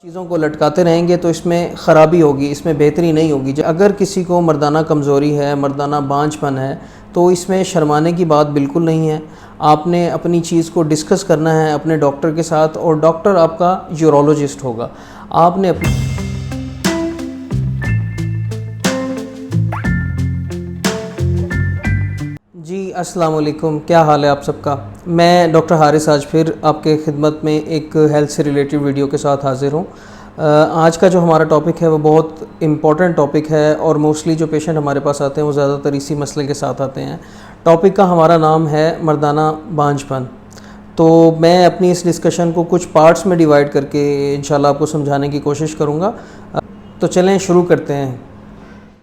چیزوں کو لٹکاتے رہیں گے تو اس میں خرابی ہوگی، اس میں بہتری نہیں ہوگی۔ اگر کسی کو مردانہ کمزوری ہے، مردانہ بانجھ پن ہے، تو اس میں شرمانے کی بات بالکل نہیں ہے۔ آپ نے اپنی چیز کو ڈسکس کرنا ہے اپنے ڈاکٹر کے ساتھ، اور ڈاکٹر آپ کا یورولوجسٹ ہوگا۔ آپ نے جی السلام علیکم، کیا حال ہے آپ سب کا؟ میں ڈاکٹر حارث آج پھر آپ کے خدمت میں ایک ہیلتھ سے ریلیٹڈ ویڈیو کے ساتھ حاضر ہوں۔ آج کا جو ہمارا ٹاپک ہے وہ بہت امپورٹنٹ ٹاپک ہے، اور موسٹلی جو پیشنٹ ہمارے پاس آتے ہیں وہ زیادہ تر اسی مسئلے کے ساتھ آتے ہیں۔ ٹاپک کا ہمارا نام ہے مردانہ بانجھ پن۔ تو میں اپنی اس ڈسکشن کو کچھ پارٹس میں ڈیوائیڈ کر کے انشاءاللہ آپ کو سمجھانے کی کوشش کروں گا۔ تو چلیں شروع کرتے ہیں۔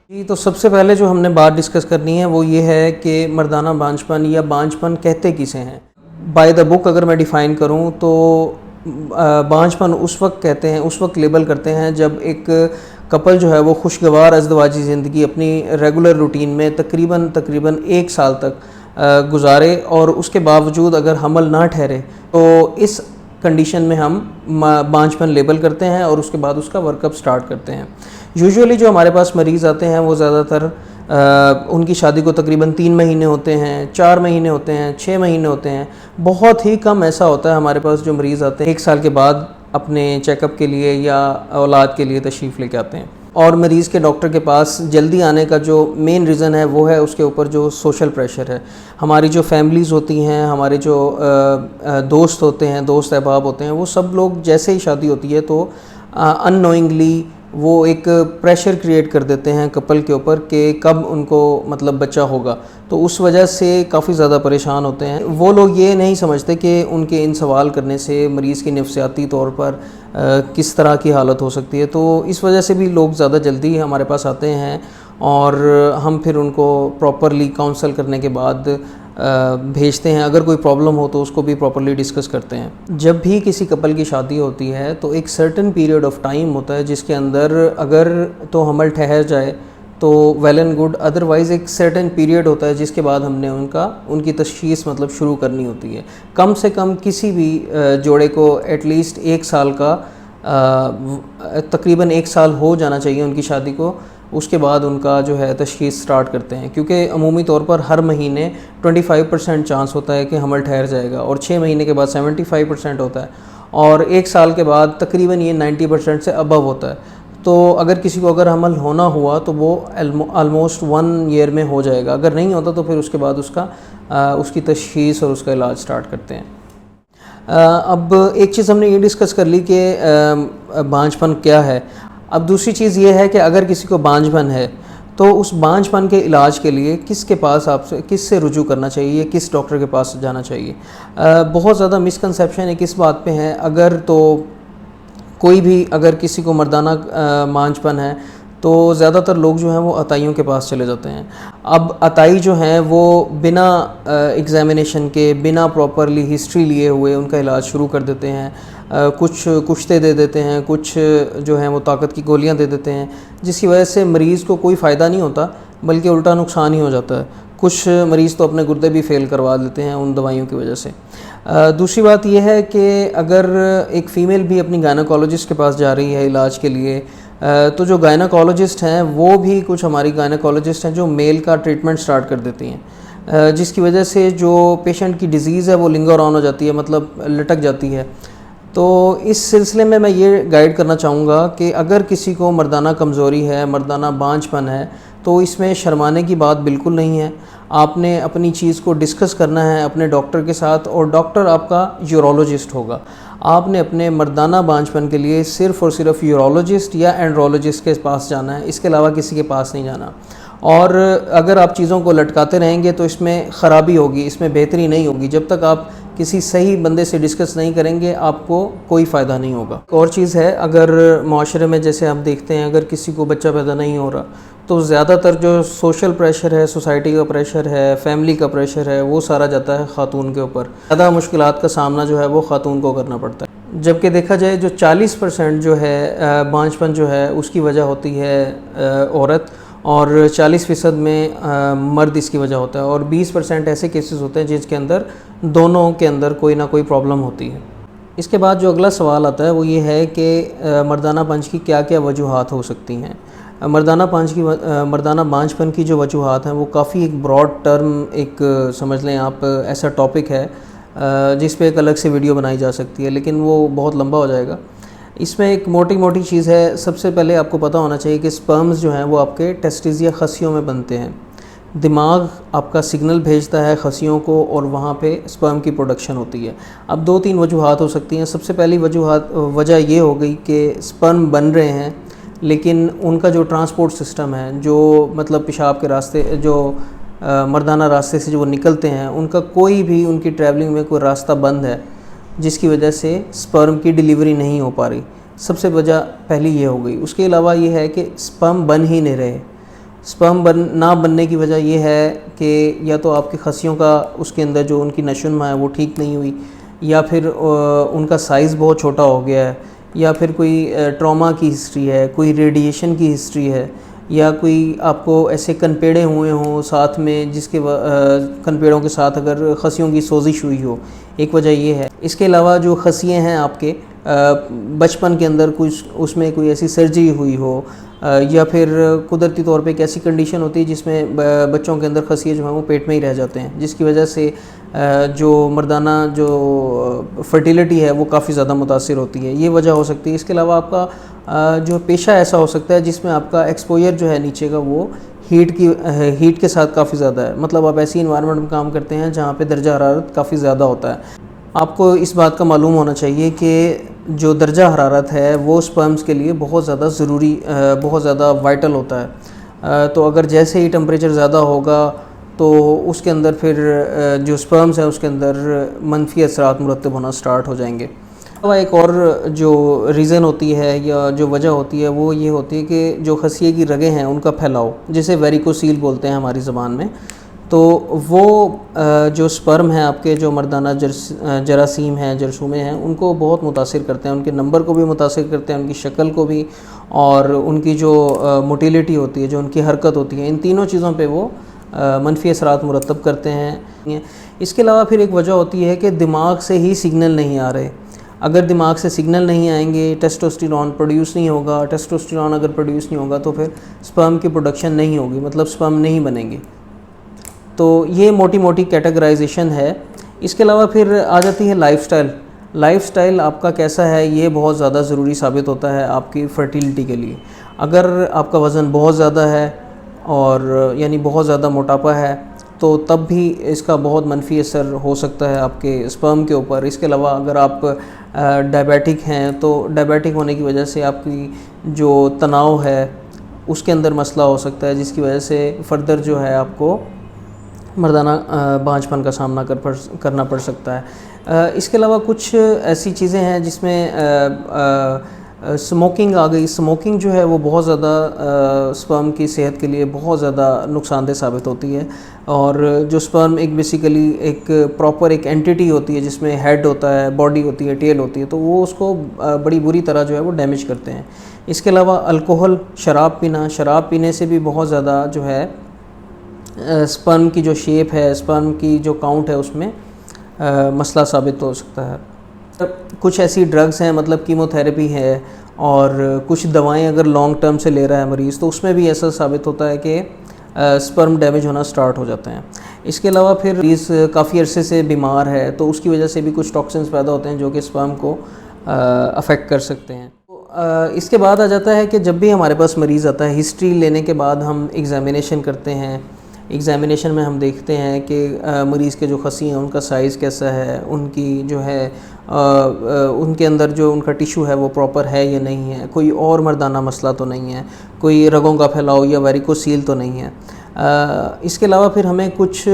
جی تو سب سے پہلے جو ہم نے بات ڈسکس کرنی ہے وہ یہ ہے کہ مردانہ بانجھ پن یا بانجھ پن کہتے کسے ہیں۔ بائی دا بک اگر میں ڈیفائن کروں تو بانجھ پن اس وقت کہتے ہیں، اس وقت لیبل کرتے ہیں جب ایک کپل جو ہے وہ خوشگوار ازدواجی زندگی اپنی ریگولر روٹین میں تقریباً 1 سال تک گزارے، اور اس کے باوجود اگر حمل نہ ٹھہرے تو اس کنڈیشن میں ہم بانجھ پن لیبل کرتے ہیں، اور اس کے بعد اس کا ورک اپ سٹارٹ کرتے ہیں۔ یوزولی جو ہمارے پاس مریض آتے ہیں وہ زیادہ تر ان کی شادی کو تقریباً 3 مہینے ہوتے ہیں، 4 مہینے ہوتے ہیں، 6 مہینے ہوتے ہیں۔ بہت ہی کم ایسا ہوتا ہے ہمارے پاس جو مریض آتے ہیں 1 سال کے بعد اپنے چیک اپ کے لیے یا اولاد کے لیے تشریف لے کے آتے ہیں۔ اور مریض کے ڈاکٹر کے پاس جلدی آنے کا جو مین ریزن ہے وہ ہے اس کے اوپر جو سوشل پریشر ہے۔ ہماری جو فیملیز ہوتی ہیں، ہمارے جو دوست ہوتے ہیں، دوست احباب ہوتے ہیں، وہ سب لوگ جیسے ہی شادی ہوتی ہے تو ان نوئنگلی وہ ایک پریشر کریٹ کر دیتے ہیں کپل کے اوپر کہ کب ان کو بچہ ہوگا، تو اس وجہ سے کافی زیادہ پریشان ہوتے ہیں۔ وہ لوگ یہ نہیں سمجھتے کہ ان کے ان سوال کرنے سے مریض کی نفسیاتی طور پر کس طرح کی حالت ہو سکتی ہے، تو اس وجہ سے بھی لوگ زیادہ جلدی ہمارے پاس آتے ہیں، اور ہم پھر ان کو پراپرلی کاؤنسل کرنے کے بعد بھیجتے ہیں۔ اگر کوئی پرابلم ہو تو اس کو بھی پراپرلی ڈسکس کرتے ہیں۔ جب بھی کسی کپل کی شادی ہوتی ہے تو ایک سرٹن پیریڈ آف ٹائم ہوتا ہے جس کے اندر اگر تو حمل ٹھہر جائے تو ویل اینڈ گڈ، ادروائز ایک سرٹن پیریڈ ہوتا ہے جس کے بعد ہم نے ان کی تشخیص شروع کرنی ہوتی ہے۔ کم سے کم کسی بھی جوڑے کو ایٹ لیسٹ 1 سال کا تقریباً 1 سال ہو جانا چاہیے ان کی شادی کو، اس کے بعد ان کا جو ہے تشخیص سٹارٹ کرتے ہیں، کیونکہ عمومی طور پر ہر مہینے 25% چانس ہوتا ہے کہ حمل ٹھہر جائے گا، اور 6 مہینے کے بعد 75% ہوتا ہے، اور 1 سال کے بعد تقریباً یہ 90% سے ابو ہوتا ہے۔ تو اگر کسی کو اگر حمل ہونا ہوا تو وہ آلموسٹ 1 ایئر میں ہو جائے گا، اگر نہیں ہوتا تو پھر اس کے بعد اس کی تشخیص اور اس کا علاج سٹارٹ کرتے ہیں۔ اب ایک چیز ہم نے یہ ڈسکس کر لی کہ بانجھ پن کیا ہے۔ اب دوسری چیز یہ ہے کہ اگر کسی کو بانجھ پن ہے تو اس بانجھ پن کے علاج کے لیے کس سے رجوع کرنا چاہیے، کس ڈاکٹر کے پاس جانا چاہیے۔ بہت زیادہ مسکنسیپشن ایک اس بات پہ ہے، اگر کسی کو مردانہ بانجھ پن ہے تو زیادہ تر لوگ جو ہیں وہ عطائیوں کے پاس چلے جاتے ہیں۔ اب عطائی جو ہیں وہ بنا ایگزامینیشن کے، بنا پراپرلی ہسٹری لیے ہوئے ان کا علاج شروع کر دیتے ہیں۔ کچھ کشتے دے دیتے ہیں، کچھ جو ہیں وہ طاقت کی گولیاں دے دیتے ہیں، جس کی وجہ سے مریض کو کوئی فائدہ نہیں ہوتا بلکہ الٹا نقصان ہی ہو جاتا ہے۔ کچھ مریض تو اپنے گردے بھی فیل کروا دیتے ہیں ان دوائیوں کی وجہ سے۔ دوسری بات یہ ہے کہ اگر ایک فیمیل بھی اپنی گائنیکولوجسٹ کے پاس جا رہی ہے علاج کے لیے، تو جو گائنیکولوجسٹ ہیں وہ بھی کچھ ہماری گائنیکولوجسٹ ہیں جو میل کا ٹریٹمنٹ سٹارٹ کر دیتی ہیں، جس کی وجہ سے جو پیشنٹ کی ڈیزیز ہے وہ لنگر آن ہو جاتی ہے، لٹک جاتی ہے۔ تو اس سلسلے میں یہ گائیڈ کرنا چاہوں گا کہ اگر کسی کو مردانہ کمزوری ہے، مردانہ بانجھ پن ہے، تو اس میں شرمانے کی بات بالکل نہیں ہے۔ آپ نے اپنی چیز کو ڈسکس کرنا ہے اپنے ڈاکٹر کے ساتھ، اور ڈاکٹر آپ کا یورولوجسٹ ہوگا۔ آپ نے اپنے مردانہ بانجھ پن کے لیے صرف اور صرف یورولوجسٹ یا اینڈرولوجسٹ کے پاس جانا ہے، اس کے علاوہ کسی کے پاس نہیں جانا۔ اور اگر آپ چیزوں کو لٹکاتے رہیں گے تو اس میں خرابی ہوگی، اس میں بہتری نہیں ہوگی۔ جب تک آپ کسی صحیح بندے سے ڈسکس نہیں کریں گے آپ کو کوئی فائدہ نہیں ہوگا۔ ایک اور چیز ہے، اگر معاشرے میں جیسے آپ دیکھتے ہیں اگر کسی کو بچہ پیدا نہیں ہو رہا تو زیادہ تر جو سوشل پریشر ہے، سوسائٹی کا پریشر ہے، فیملی کا پریشر ہے، وہ سارا جاتا ہے خاتون کے اوپر۔ زیادہ مشکلات کا سامنا جو ہے وہ خاتون کو کرنا پڑتا ہے، جبکہ دیکھا جائے جو 40% جو ہے بانجھ پن جو ہے اس کی وجہ ہوتی ہے عورت، اور 40% میں مرد اس کی وجہ ہوتا ہے، اور 20% ایسے کیسز ہوتے ہیں جس کے اندر دونوں کے اندر کوئی نہ کوئی پرابلم ہوتی ہے۔ اس کے بعد جو اگلا سوال آتا ہے وہ یہ ہے کہ مردانہ پنج کی کیا کیا وجوہات ہو سکتی ہیں۔ مردانہ بانجھ پن کی جو وجوہات ہیں وہ کافی ایک براڈ ٹرم ایک سمجھ لیں آپ ایسا ٹاپک ہے جس پہ ایک الگ سے ویڈیو بنائی جا سکتی ہے، لیکن وہ بہت لمبا ہو جائے گا۔ اس میں ایک موٹی چیز ہے، سب سے پہلے آپ کو پتہ ہونا چاہیے کہ سپرمز جو ہیں وہ آپ کے ٹیسٹس یا خصیوں میں بنتے ہیں۔ دماغ آپ کا سگنل بھیجتا ہے خصیوں کو اور وہاں پہ سپرم کی پروڈکشن ہوتی ہے۔ اب 2-3 وجوہات ہو سکتی ہیں۔ سب سے پہلی وجہ یہ ہو گئی کہ سپرم بن رہے ہیں لیکن ان کا جو ٹرانسپورٹ سسٹم ہے، جو مطلب پیشاب کے راستے، جو مردانہ راستے سے جو وہ نکلتے ہیں، ان کا کوئی بھی ان کی ٹریولنگ میں کوئی راستہ بند ہے جس کی وجہ سے سپرم کی ڈیلیوری نہیں ہو پا رہی۔ سب سے وجہ پہلی یہ ہو گئی۔ اس کے علاوہ یہ ہے کہ سپرم بن ہی نہیں رہے۔ سپرم نہ بننے کی وجہ یہ ہے کہ یا تو آپ کی خصیوں کا اس کے اندر جو ان کی نشو و نما ہے وہ ٹھیک نہیں ہوئی، یا پھر ان کا سائز بہت چھوٹا ہو گیا ہے، یا پھر کوئی ٹراما کی ہسٹری ہے، کوئی ریڈیشن کی ہسٹری ہے، یا کوئی آپ کو ایسے کنپیڑے ہوئے ہوں ساتھ میں جس کے کنپیڑوں کے ساتھ اگر خصیوں کی سوزش ہوئی ہو، ایک وجہ یہ ہے۔ اس کے علاوہ جو خصیے ہیں آپ کے بچپن کے اندر کچھ اس میں کوئی ایسی سرجری ہوئی ہو، یا پھر قدرتی طور پہ ایک ایسی کنڈیشن ہوتی ہے جس میں بچوں کے اندر خصیے جو ہیں وہ پیٹ میں ہی رہ جاتے ہیں، جس کی وجہ سے جو مردانہ جو فرٹیلیٹی ہے وہ کافی زیادہ متاثر ہوتی ہے، یہ وجہ ہو سکتی ہے۔ اس کے علاوہ آپ کا جو پیشہ ایسا ہو سکتا ہے جس میں آپ کا ایکسپوجر جو ہے نیچے کا وہ ہیٹ کے ساتھ کافی زیادہ ہے، مطلب آپ ایسی انوائرمنٹ میں کام کرتے ہیں جہاں پہ درجہ حرارت کافی زیادہ ہوتا ہے۔ آپ کو اس بات کا معلوم ہونا چاہیے کہ جو درجہ حرارت ہے وہ سپرمز کے لیے بہت زیادہ ضروری، بہت زیادہ وائٹل ہوتا ہے۔ تو اگر جیسے ہی ٹمپریچر زیادہ ہوگا تو اس کے اندر پھر جو سپرمز ہیں اس کے اندر منفی اثرات مرتب ہونا سٹارٹ ہو جائیں گے۔ ایک اور جو ریزن ہوتی ہے یا جو وجہ ہوتی ہے وہ یہ ہوتی ہے کہ جو خصیے کی رگیں ہیں ان کا پھیلاؤ، جسے ویریکوسیل بولتے ہیں ہماری زبان میں، تو وہ جو سپرم ہیں آپ کے جو مردانہ جراثیم ہیں، جرثومے ہیں، ان کو بہت متاثر کرتے ہیں، ان کے نمبر کو بھی متاثر کرتے ہیں، ان کی شکل کو بھی، اور ان کی جو موٹیلیٹی ہوتی ہے، جو ان کی حرکت ہوتی ہے، ان تینوں چیزوں پہ وہ منفی اثرات مرتب کرتے ہیں۔ اس کے علاوہ پھر ایک وجہ ہوتی ہے کہ دماغ سے ہی سگنل نہیں آ رہے۔ اگر دماغ سے سگنل نہیں آئیں گے، ٹیسٹوسٹیرون پروڈیوس نہیں ہوگا، ٹیسٹوسٹیرون اگر پروڈیوس نہیں ہوگا تو پھر سپرم کی پروڈکشن نہیں ہوگی، مطلب سپرم نہیں بنیں گے۔ تو یہ موٹی کیٹیگرائزیشن ہے۔ اس کے علاوہ پھر آ جاتی ہے لائف سٹائل آپ کا کیسا ہے، یہ بہت زیادہ ضروری ثابت ہوتا ہے آپ کی فرٹیلٹی کے لیے۔ اگر آپ کا وزن بہت زیادہ ہے اور یعنی بہت زیادہ موٹاپا ہے تو تب بھی اس کا بہت منفی اثر ہو سکتا ہے آپ کے سپرم کے اوپر۔ اس کے علاوہ اگر آپ ڈائبیٹک ہیں تو ڈائبیٹک ہونے کی وجہ سے آپ کی جو تناؤ ہے اس کے اندر مسئلہ ہو سکتا ہے، جس کی وجہ سے فردر جو ہے آپ کو مردانہ بانجھ پن کا سامنا کرنا پڑ سکتا ہے۔ اس کے علاوہ کچھ ایسی چیزیں ہیں جس میں سموکنگ آ گئی۔ سموکنگ جو ہے وہ بہت زیادہ سپرم کی صحت کے لیے بہت زیادہ نقصان دہ ثابت ہوتی ہے، اور جو سپرم ایک بیسیکلی ایک پراپر ایک اینٹیٹی ہوتی ہے جس میں ہیڈ ہوتا ہے، باڈی ہوتی ہے، ٹیل ہوتی ہے، تو وہ اس کو بڑی بری طرح جو ہے وہ ڈیمیج کرتے ہیں۔ اس کے علاوہ الکوہل، شراب پینے سے بھی بہت زیادہ جو ہے سپرم کی جو شیپ ہے، سپرم کی جو کاؤنٹ ہے اس میں مسئلہ ثابت ہو سکتا ہے۔ کچھ ایسی ڈرگز ہیں، مطلب کیموتھیراپی ہے، اور کچھ دوائیں اگر لانگ ٹرم سے لے رہا ہے مریض تو اس میں بھی ایسا ثابت ہوتا ہے کہ سپرم ڈیمیج ہونا سٹارٹ ہو جاتے ہیں۔ اس کے علاوہ پھر مریض کافی عرصے سے بیمار ہے تو اس کی وجہ سے بھی کچھ ٹاکسنز پیدا ہوتے ہیں جو کہ سپرم کو افیکٹ کر سکتے ہیں۔ اس کے بعد آ جاتا ہے کہ جب بھی ہمارے پاس مریض آتا ہے، ہسٹری لینے کے بعد ہم ایگزامینیشن کرتے ہیں۔ ایگزامینیشن میں ہم دیکھتے ہیں کہ مریض کے جو خصی ہیں ان کا سائز کیسا ہے، ان کی جو ہے ان کے اندر جو ان کا ٹیشو ہے وہ پراپر ہے یا نہیں ہے، کوئی اور مردانہ مسئلہ تو نہیں ہے، کوئی رگوں کا پھیلاؤ یا ویریکوسیل تو نہیں ہے۔ اس کے علاوہ پھر ہمیں کچھ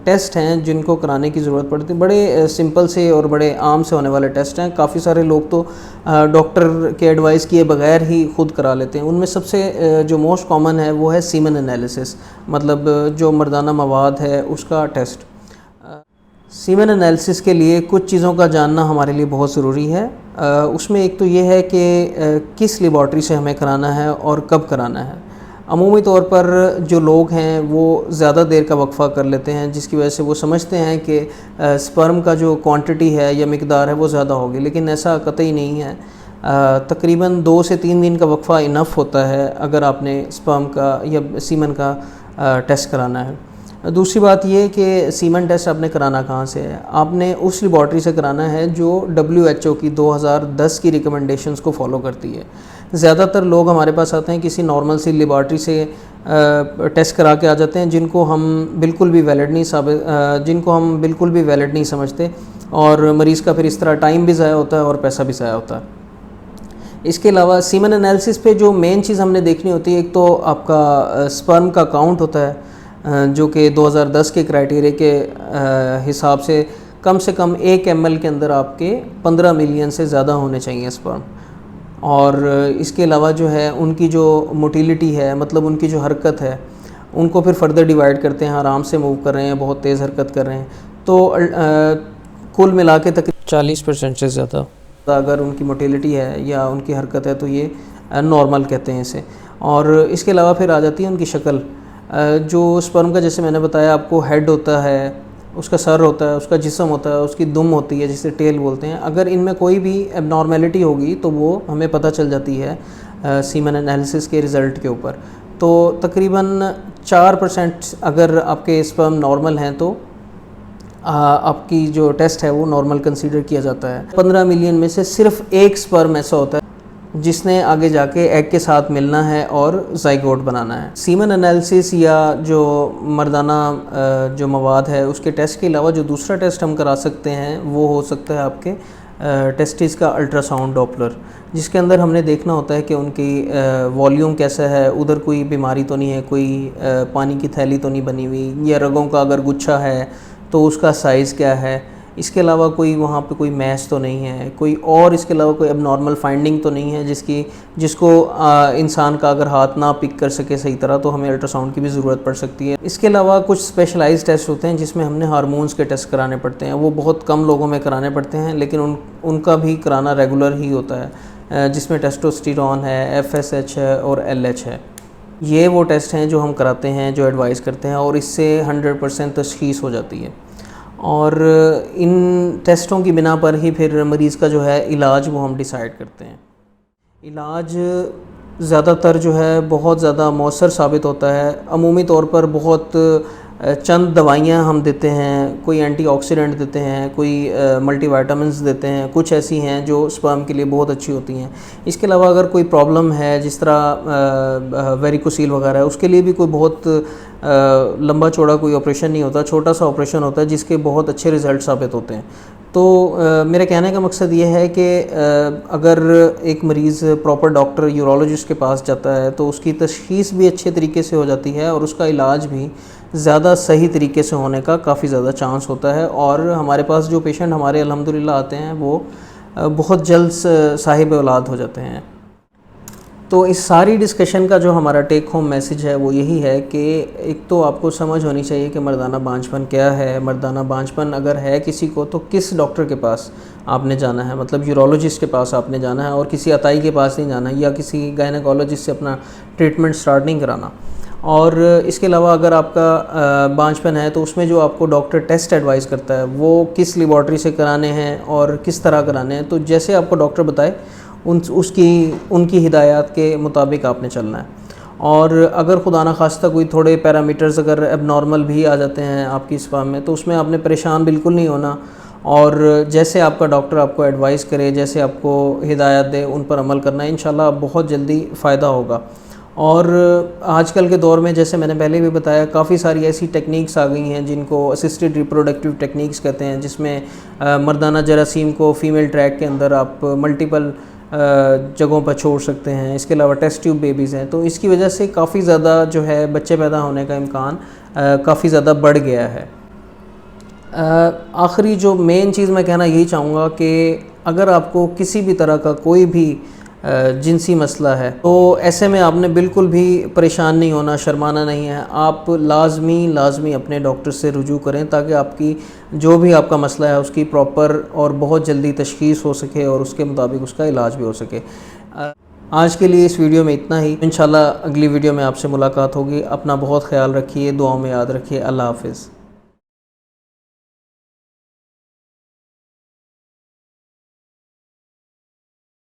ٹیسٹ ہیں جن کو کرانے کی ضرورت پڑتی ہے، بڑے سمپل سے اور بڑے عام سے ہونے والے ٹیسٹ ہیں۔ کافی سارے لوگ تو ڈاکٹر کے ایڈوائز کیے بغیر ہی خود کرا لیتے ہیں۔ ان میں سب سے جو موسٹ کامن ہے وہ ہے سیمن انالیسس، مطلب جو مردانہ مواد ہے اس کا ٹیسٹ۔ سیمن انالیسس کے لیے کچھ چیزوں کا جاننا ہمارے لیے بہت ضروری ہے۔ اس میں ایک تو یہ ہے کہ کس لیبارٹری سے ہمیں کرانا ہے اور کب کرانا ہے۔ عمومی طور پر جو لوگ ہیں وہ زیادہ دیر کا وقفہ کر لیتے ہیں، جس کی وجہ سے وہ سمجھتے ہیں کہ سپرم کا جو کوانٹٹی ہے یا مقدار ہے وہ زیادہ ہوگی، لیکن ایسا قطعی نہیں ہے۔ تقریباً 2 سے 3 دن کا وقفہ انف ہوتا ہے اگر آپ نے سپرم کا یا سیمن کا ٹیسٹ کرانا ہے۔ دوسری بات یہ کہ سیمن ٹیسٹ آپ نے کرانا کہاں سے ہے؟ آپ نے اس لیبارٹری سے کرانا ہے جو WHO کی 2010 کی ریکمنڈیشنز کو فالو کرتی ہے۔ زیادہ تر لوگ ہمارے پاس آتے ہیں کسی نارمل سی لیبارٹری سے ٹیسٹ کرا کے آ جاتے ہیں جن کو ہم بالکل بھی ویلڈ نہیں سمجھتے، اور مریض کا پھر اس طرح ٹائم بھی ضائع ہوتا ہے اور پیسہ بھی ضائع ہوتا ہے۔ اس کے علاوہ سیمن انالیسس پہ جو مین چیز ہم نے دیکھنی ہوتی ہے، ایک تو آپ کا سپرم کا کاؤنٹ ہوتا ہے جو کہ 2010 کے کرائٹیریا کے حساب سے کم 1 ml کے اندر آپ کے 15 ملین سے زیادہ ہونے چاہیے سپرم۔ اور اس کے علاوہ جو ہے ان کی جو موٹیلیٹی ہے، مطلب ان کی جو حرکت ہے، ان کو پھر فردر ڈیوائڈ کرتے ہیں، آرام سے موو کر رہے ہیں، بہت تیز حرکت کر رہے ہیں، تو کل ملا کے تقریباً 40% سے زیادہ اگر ان کی موٹیلیٹی ہے یا ان کی حرکت ہے تو یہ نارمل کہتے ہیں اسے۔ اور اس کے علاوہ پھر آ جاتی ہے ان کی شکل، جو سپرم کا جیسے میں نے بتایا آپ کو ہیڈ ہوتا ہے، اس کا سر ہوتا ہے، اس کا جسم ہوتا ہے، اس کی دم ہوتی ہے جسے ٹیل بولتے ہیں۔ اگر ان میں کوئی بھی اب نارمیلٹی ہوگی تو وہ ہمیں پتہ چل جاتی ہے سیمن انالیسس کے رزلٹ کے اوپر۔ تو تقریباً 4% اگر آپ کے سپرم نارمل ہیں تو آپ کی جو ٹیسٹ ہے وہ نارمل کنسیڈر کیا جاتا ہے۔ 15 ملین میں سے صرف 1 سپرم ایسا ہوتا ہے جس نے آگے جا کے ایگ کے ساتھ ملنا ہے اور زائگوٹ بنانا ہے۔ سیمن انالیسس یا جو مردانہ جو مواد ہے اس کے ٹیسٹ کے علاوہ جو دوسرا ٹیسٹ ہم کرا سکتے ہیں وہ ہو سکتا ہے آپ کے ٹیسٹس کا الٹرا ساؤنڈ ڈوپلر، جس کے اندر ہم نے دیکھنا ہوتا ہے کہ ان کی والیوم کیسا ہے، ادھر کوئی بیماری تو نہیں ہے، کوئی پانی کی تھیلی تو نہیں بنی ہوئی، یا رگوں کا اگر گچھا ہے تو اس کا سائز کیا ہے، اس کے علاوہ کوئی وہاں پہ کوئی میس تو نہیں ہے، کوئی اور اس کے علاوہ کوئی اب نارمل فائنڈنگ تو نہیں ہے جس کو انسان کا اگر ہاتھ نہ پک کر سکے صحیح طرح تو ہمیں الٹرا ساؤنڈ کی بھی ضرورت پڑ سکتی ہے۔ اس کے علاوہ کچھ اسپیشلائز ٹیسٹ ہوتے ہیں جس میں ہم نے ہارمونز کے ٹیسٹ کرانے پڑتے ہیں، وہ بہت کم لوگوں میں کرانے پڑتے ہیں لیکن ان کا بھی کرانا ریگولر ہی ہوتا ہے، جس میں ٹیسٹوسٹیرون ہے، FSH ہے اور LH ہے۔ یہ وہ ٹیسٹ ہیں جو ہم کراتے ہیں، جو ایڈوائز کرتے ہیں، اور اس سے 100% تشخیص ہو جاتی ہے۔ اور ان ٹیسٹوں کی بنا پر ہی پھر مریض کا جو ہے علاج وہ ہم ڈیسائیڈ کرتے ہیں۔ علاج زیادہ تر جو ہے بہت زیادہ مؤثر ثابت ہوتا ہے۔ عمومی طور پر بہت چند دوائیاں ہم دیتے ہیں، کوئی اینٹی آکسیڈنٹ دیتے ہیں، کوئی ملٹی وائٹامنز دیتے ہیں، کچھ ایسی ہیں جو سپرم کے لیے بہت اچھی ہوتی ہیں۔ اس کے علاوہ اگر کوئی پرابلم ہے جس طرح ویریکوسیل وغیرہ ہے، اس کے لیے بھی کوئی بہت لمبا چوڑا کوئی آپریشن نہیں ہوتا، چھوٹا سا آپریشن ہوتا ہے جس کے بہت اچھے رزلٹ ثابت ہوتے ہیں۔ تو میرے کہنے کا مقصد یہ ہے کہ اگر ایک مریض پراپر ڈاکٹر یورولوجسٹ کے پاس جاتا ہے تو اس کی تشخیص بھی اچھے طریقے سے ہو جاتی ہے اور اس کا علاج بھی زیادہ صحیح طریقے سے ہونے کا کافی زیادہ چانس ہوتا ہے، اور ہمارے پاس جو پیشنٹ ہمارے الحمدللہ آتے ہیں وہ بہت جلد صاحب اولاد ہو جاتے ہیں۔ تو اس ساری ڈسکشن کا جو ہمارا ٹیک ہوم میسج ہے وہ یہی ہے کہ ایک تو آپ کو سمجھ ہونی چاہیے کہ مردانہ بانجھپن کیا ہے، مردانہ بانجھپن اگر ہے کسی کو تو کس ڈاکٹر کے پاس آپ نے جانا ہے، مطلب یورولوجسٹ کے پاس آپ نے جانا ہے اور کسی عطائی کے پاس نہیں جانا ہے، یا کسی گائنیکولوجسٹ سے اپنا ٹریٹمنٹ سٹارٹ نہیں کرانا۔ اور اس کے علاوہ اگر آپ کا بانجھپن ہے تو اس میں جو آپ کو ڈاکٹر ٹیسٹ ایڈوائز کرتا ہے وہ کس لیبارٹری سے کرانے ہیں اور کس طرح کرانے ہیں، تو جیسے آپ کو ڈاکٹر بتائے ان کی ہدایات کے مطابق آپ نے چلنا ہے۔ اور اگر خدا نخواستہ کوئی تھوڑے پیرامیٹرز اگر اب نارمل بھی آ جاتے ہیں آپ کی سپرم میں تو اس میں آپ نے پریشان بالکل نہیں ہونا، اور جیسے آپ کا ڈاکٹر آپ کو ایڈوائز کرے، جیسے آپ کو ہدایات دے، ان پر عمل کرنا ہے، انشاءاللہ بہت جلدی فائدہ ہوگا۔ اور آج کل کے دور میں جیسے میں نے پہلے بھی بتایا کافی ساری ایسی ٹیکنیکس آ گئی ہیں جن کو اسسٹڈ ریپروڈکٹیو ٹیکنیکس کہتے ہیں، جس میں مردانہ جراثیم کو فیمیل ٹریک کے اندر آپ ملٹیپل جگہوں پر چھوڑ سکتے ہیں۔ اس کے علاوہ ٹیسٹ ٹیوب بیبیز ہیں، تو اس کی وجہ سے کافی زیادہ جو ہے بچے پیدا ہونے کا امکان کافی زیادہ بڑھ گیا ہے۔ آخری جو مین چیز میں کہنا یہی چاہوں گا کہ اگر آپ کو کسی بھی طرح کا کوئی بھی جنسی مسئلہ ہے تو ایسے میں آپ نے بالکل بھی پریشان نہیں ہونا، شرمانا نہیں ہے، آپ لازمی اپنے ڈاکٹر سے رجوع کریں تاکہ آپ کی جو بھی آپ کا مسئلہ ہے اس کی پراپر اور بہت جلدی تشخیص ہو سکے اور اس کے مطابق اس کا علاج بھی ہو سکے۔ آج کے لیے اس ویڈیو میں اتنا ہی، انشاءاللہ اگلی ویڈیو میں آپ سے ملاقات ہوگی۔ اپنا بہت خیال رکھیے، دعاؤں میں یاد رکھیے۔ اللہ حافظ۔